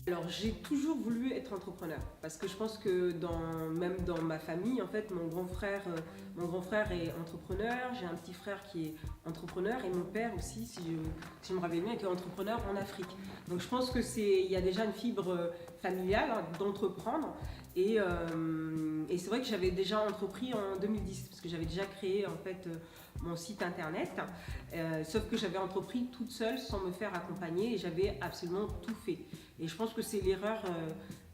Alors j'ai toujours voulu être entrepreneur parce que je pense que même dans ma famille, en fait, mon grand frère est entrepreneur, j'ai un petit frère qui est entrepreneur et mon père aussi, si je me rappelle bien, était entrepreneur en Afrique. Donc je pense que il y a déjà une fibre familiale hein, d'entreprendre et c'est vrai que j'avais déjà entrepris en 2010 parce que j'avais déjà créé en fait mon site internet, sauf que j'avais entrepris toute seule sans me faire accompagner et j'avais absolument tout fait. Et je pense que c'est l'erreur,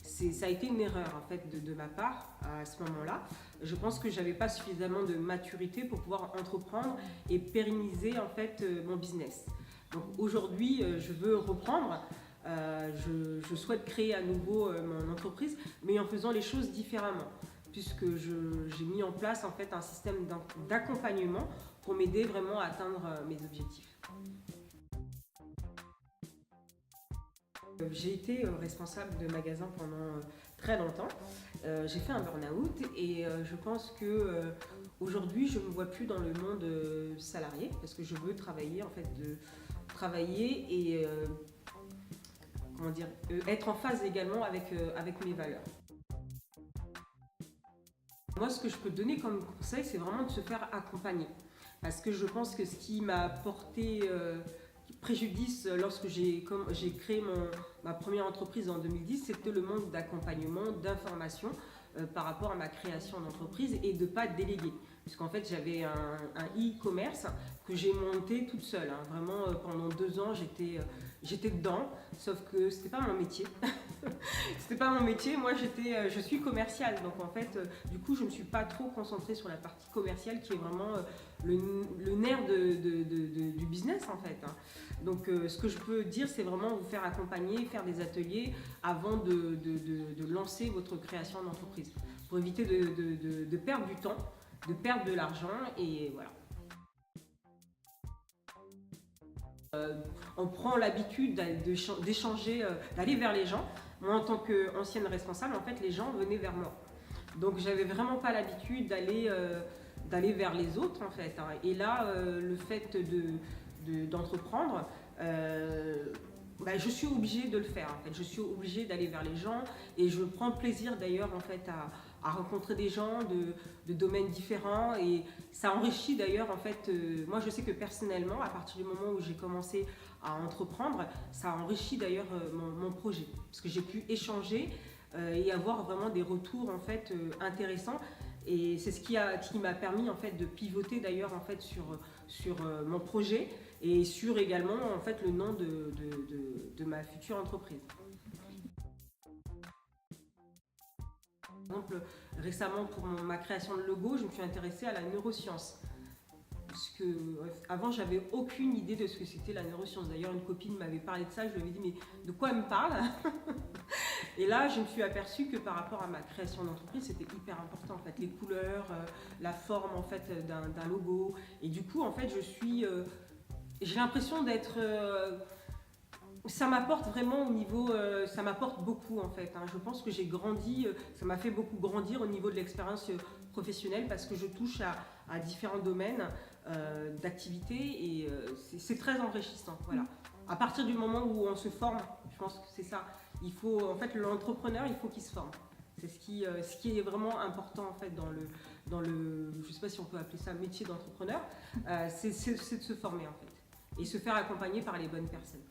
ça a été une erreur en fait de ma part à ce moment-là. Je pense que j'avais pas suffisamment de maturité pour pouvoir entreprendre et pérenniser en fait mon business. Donc aujourd'hui, je veux reprendre. Je souhaite créer à nouveau mon entreprise, mais en faisant les choses différemment, puisque j'ai mis en place en fait un système d'accompagnement pour m'aider vraiment à atteindre mes objectifs. J'ai été responsable de magasin pendant très longtemps. J'ai fait un burn-out et je pense que aujourd'hui je ne me vois plus dans le monde salarié parce que je veux travailler en fait travailler et être en phase également avec mes valeurs. Moi, ce que je peux donner comme conseil, c'est vraiment de se faire accompagner. Parce que je pense que ce qui m'a porté préjudice lorsque j'ai créé ma première entreprise en 2010, c'était le manque d'accompagnement, d'information par rapport à ma création d'entreprise et de ne pas déléguer. Puisqu'en fait, j'avais un e-commerce que j'ai monté toute seule. Hein. Vraiment, pendant 2 ans, j'étais dedans, sauf que c'était pas mon métier. C'était pas mon métier. Moi, je suis commerciale. Donc, en fait, du coup, je me suis pas trop concentrée sur la partie commerciale qui est vraiment le nerf du business, en fait. Hein. Donc, ce que je peux dire, c'est vraiment vous faire accompagner, faire des ateliers avant de lancer votre création d'entreprise. Pour éviter de perdre du temps, de perdre de l'argent et voilà. On prend l'habitude d'échanger, d'aller vers les gens. Moi, en tant qu'ancienne responsable, en fait, les gens venaient vers moi. Donc, j'avais vraiment pas l'habitude d'aller vers les autres, en fait. Hein. Et là, le fait d'entreprendre, je suis obligée de le faire. En fait. Je suis obligée d'aller vers les gens et je prends plaisir d'ailleurs en fait à rencontrer des gens de domaines différents et ça enrichit d'ailleurs en fait. Moi, je sais que personnellement, à partir du moment où j'ai commencé à entreprendre, ça enrichit d'ailleurs mon projet parce que j'ai pu échanger et avoir vraiment des retours en fait intéressants. Et c'est ce qui m'a permis en fait de pivoter d'ailleurs en fait sur mon projet et sur également en fait le nom de ma future entreprise. Par exemple, récemment pour ma création de logo, je me suis intéressée à la neuroscience. Parce que avant, j'avais aucune idée de ce que c'était la neuroscience. D'ailleurs, une copine m'avait parlé de ça, je lui avais dit mais de quoi elle me parle? Et là, je me suis aperçue que par rapport à ma création d'entreprise, c'était hyper important en fait, les couleurs, la forme en fait d'un logo. Et du coup, en fait, j'ai l'impression d'être ça m'apporte vraiment au niveau, ça m'apporte beaucoup en fait. Hein. Je pense que j'ai grandi, ça m'a fait beaucoup grandir au niveau de l'expérience professionnelle parce que je touche à différents domaines d'activité et c'est très enrichissant. Voilà. À partir du moment où on se forme, je pense que c'est ça. Il faut, en fait, l'entrepreneur, il faut qu'il se forme. C'est ce qui est vraiment important en fait dans le, je sais pas si on peut appeler ça métier d'entrepreneur, c'est de se former en fait et se faire accompagner par les bonnes personnes.